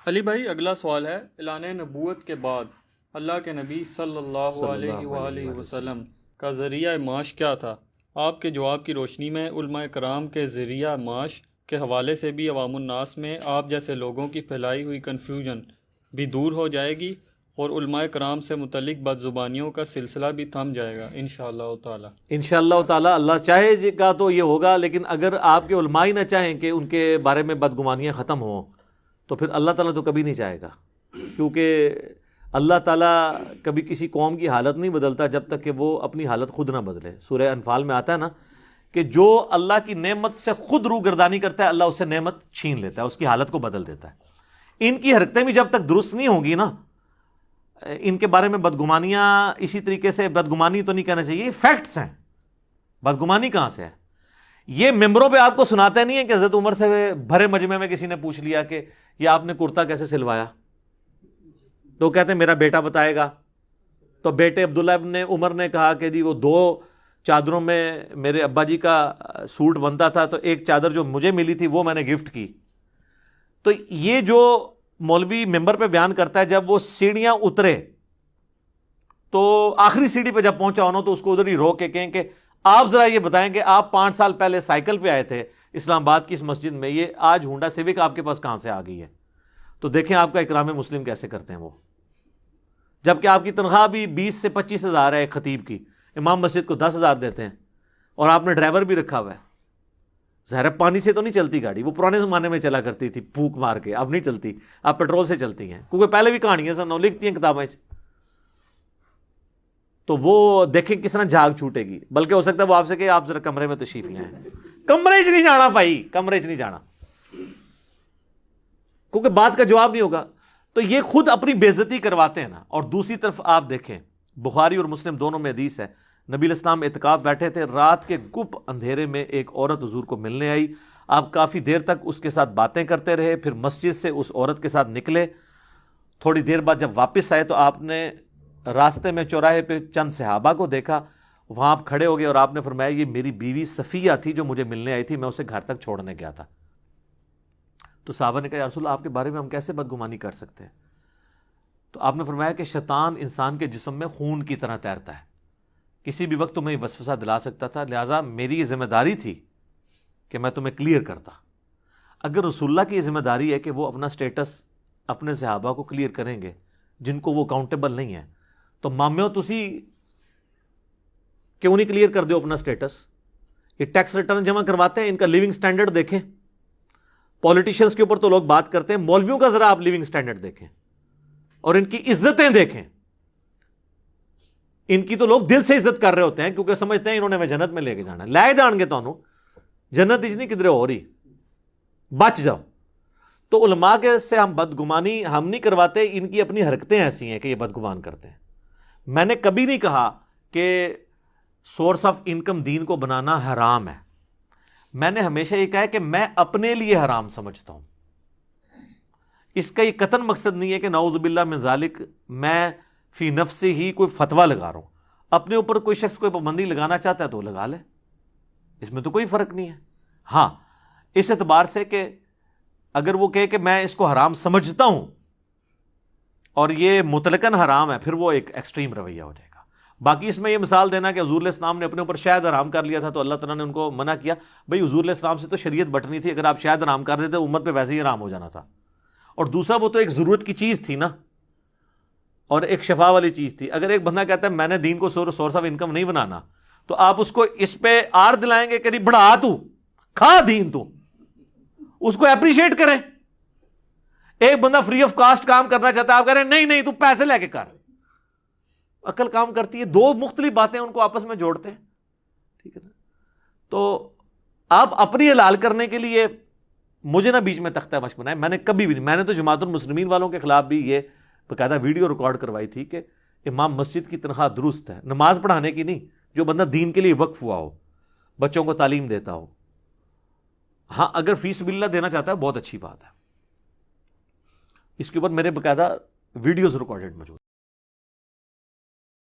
علی بھائی، اگلا سوال ہے، اعلان نبوت کے بعد اللہ کے نبی صلی اللہ علیہ وآلہ وسلم کا ذریعہ معاش کیا تھا؟ آپ کے جواب کی روشنی میں علماء کرام کے ذریعہ معاش کے حوالے سے بھی عوام الناس میں آپ جیسے لوگوں کی پھیلائی ہوئی کنفیوژن بھی دور ہو جائے گی اور علماء کرام سے متعلق بد زبانیوں کا سلسلہ بھی تھم جائے گا انشاءاللہ تعالی۔ انشاءاللہ تعالی اللہ چاہے گا تو یہ ہوگا، لیکن اگر آپ کے علماء ہی نہ چاہیں کہ ان کے بارے میں بدگمانیاں ختم ہوں تو پھر اللہ تعالیٰ تو کبھی نہیں چاہے گا، کیونکہ اللہ تعالیٰ کبھی کسی قوم کی حالت نہیں بدلتا جب تک کہ وہ اپنی حالت خود نہ بدلے۔ سورہ انفال میں آتا ہے نا کہ جو اللہ کی نعمت سے خود روگردانی کرتا ہے اللہ اس سے نعمت چھین لیتا ہے، اس کی حالت کو بدل دیتا ہے۔ ان کی حرکتیں بھی جب تک درست نہیں ہوں گی نا، ان کے بارے میں بدگمانیاں اسی طریقے سے، بدگمانی تو نہیں کہنا چاہیے، یہ فیکٹس ہیں، بدگمانی کہاں سے ہے؟ یہ ممبروں پہ آپ کو سناتے نہیں ہے کہ حضرت عمر سے بھرے مجمع میں کسی نے پوچھ لیا کہ یہ آپ نے کرتا کیسے سلوایا، تو کہتے ہیں میرا بیٹا بتائے گا۔ تو بیٹے عبداللہ ابن عمر نے کہا کہ جی وہ 2 چادروں میں میرے ابا جی کا سوٹ بنتا تھا، تو ایک چادر جو مجھے ملی تھی وہ میں نے گفٹ کی۔ تو یہ جو مولوی ممبر پہ بیان کرتا ہے، جب وہ سیڑھیاں اترے تو آخری سیڑھی پہ جب پہنچا ہونا تو اس کو ادھر ہی روک کے کہیں کہ آپ ذرا یہ بتائیں کہ آپ 5 سال پہلے سائیکل پہ آئے تھے اسلام آباد کی اس مسجد میں، یہ آج ہونڈا سیوک آپ کے پاس کہاں سے آ گئی ہے؟ تو دیکھیں آپ کا اکرام مسلم کیسے کرتے ہیں وہ، جبکہ آپ کی تنخواہ بھی 20 سے 25 ہزار ہے ایک خطیب کی، امام مسجد کو 10,000 دیتے ہیں، اور آپ نے ڈرائیور بھی رکھا ہوا ہے۔ ظاہر پانی سے تو نہیں چلتی گاڑی، وہ پرانے زمانے میں چلا کرتی تھی پھونک مار کے، اب نہیں چلتی، اب پیٹرول سے چلتی ہیں، کیونکہ پہلے بھی کہانیاں سنو لکھتی ہیں کتابیں۔ تو وہ دیکھیں کس طرح جھاگ چھوٹے گی، بلکہ ہو سکتا ہے وہ آپ سے کہ آپ ذرا کمرے میں تشریف لے آئیں۔ کمرے 'چ نہیں جانا بھائی، کمرے 'چ نہیں جانا، کیونکہ بات کا جواب نہیں ہوگا۔ تو یہ خود اپنی بے عزتی کرواتے ہیں نا۔ اور دوسری طرف آپ دیکھیں، بخاری اور مسلم دونوں میں حدیث ہے، نبی علیہ السلام اعتکاف بیٹھے تھے، رات کے گپ اندھیرے میں ایک عورت حضور کو ملنے آئی، آپ کافی دیر تک اس کے ساتھ باتیں کرتے رہے، پھر مسجد سے اس عورت کے ساتھ نکلے، تھوڑی دیر بعد جب واپس آئے تو آپ نے راستے میں چوراہے پہ چند صحابہ کو دیکھا، وہاں آپ کھڑے ہو گئے اور آپ نے فرمایا یہ میری بیوی صفیہ تھی جو مجھے ملنے آئی تھی، میں اسے گھر تک چھوڑنے گیا تھا۔ تو صحابہ نے کہا یا رسول اللہ آپ کے بارے میں ہم کیسے بدگمانی کر سکتے ہیں؟ تو آپ نے فرمایا کہ شیطان انسان کے جسم میں خون کی طرح تیرتا ہے، کسی بھی وقت تمہیں وسوسہ دلا سکتا تھا، لہٰذا میری یہ ذمہ داری تھی کہ میں تمہیں کلیئر کرتا۔ اگر رسول اللہ کی یہ ذمہ داری ہے کہ وہ اپنا سٹیٹس اپنے صحابہ کو کلیئر کریں گے جن کو وہ اکاؤنٹیبل نہیں ہے، تو مامیوں تسی کیوں نہیں کلیئر کر دو اپنا سٹیٹس؟ یہ ٹیکس ریٹرن جمع کرواتے ہیں، ان کا لیونگ سٹینڈرڈ دیکھیں۔ پولیٹیشنز کے اوپر تو لوگ بات کرتے ہیں، مولویوں کا ذرا آپ لیونگ سٹینڈرڈ دیکھیں اور ان کی عزتیں دیکھیں۔ ان کی تو لوگ دل سے عزت کر رہے ہوتے ہیں کیونکہ سمجھتے ہیں انہوں نے ہمیں جنت میں لے کے جانا ہے، لے جان گے تو جنت اس نہیں کدھر ہو رہی، بچ جاؤ۔ تو علماء کے سے ہم بدگمانی ہم نہیں کرواتے، ان کی اپنی حرکتیں ایسی ہیں کہ یہ بدگمان کرتے ہیں۔ میں نے کبھی نہیں کہا کہ سورس آف انکم دین کو بنانا حرام ہے، میں نے ہمیشہ یہ کہا ہے کہ میں اپنے لیے حرام سمجھتا ہوں۔ اس کا یہ قطعاً مقصد نہیں ہے کہ نعوذ باللہ من ذالک میں فی نفسی ہی کوئی فتویٰ لگا رہا ہوں۔ اپنے اوپر کوئی شخص کوئی پابندی لگانا چاہتا ہے تو لگا لے، اس میں تو کوئی فرق نہیں ہے۔ ہاں اس اعتبار سے کہ اگر وہ کہے کہ میں اس کو حرام سمجھتا ہوں اور یہ مطلقاً حرام ہے، پھر وہ ایک ایکسٹریم رویہ ہو جائے گا۔ باقی اس میں یہ مثال دینا کہ حضور علیہ السلام نے اپنے اوپر شہد حرام کر لیا تھا تو اللہ تعالیٰ نے ان کو منع کیا، بھئی حضور علیہ السلام سے تو شریعت بٹنی تھی، اگر آپ شہد حرام کر دیتے امت پہ ویسے ہی حرام ہو جانا تھا۔ اور دوسرا وہ تو ایک ضرورت کی چیز تھی نا، اور ایک شفا والی چیز تھی۔ اگر ایک بندہ کہتا ہے میں نے دین کو سورس آف انکم نہیں بنانا، تو آپ اس کو اس پہ آر دلائیں گے کہ نہیں بڑھا، تو کھا دین، تو اس کو اپریشیٹ کریں۔ ایک بندہ فری آف کاسٹ کام کرنا چاہتا ہے، آپ کہہ رہے ہیں نہیں نہیں تو پیسے لے کے کر، عقل کام کرتی ہے، دو مختلف باتیں ان کو آپس میں جوڑتے ہیں، ٹھیک ہے نا؟ تو آپ اپنی حلال کرنے کے لیے مجھے نہ بیچ میں تختہ مشق بنائے، میں نے کبھی بھی نہیں، میں نے تو جماعت المسلمین والوں کے خلاف بھی یہ باقاعدہ ویڈیو ریکارڈ کروائی تھی کہ امام مسجد کی تنخواہ درست ہے، نماز پڑھانے کی نہیں، جو بندہ دین کے لیے وقف ہوا ہو، بچوں کو تعلیم دیتا ہو۔ ہاں اگر فی سبیل اللہ دینا چاہتا ہے بہت اچھی بات ہے، اس کے اوپر میرے باقاعدہ ویڈیوز ریکارڈڈ موجود۔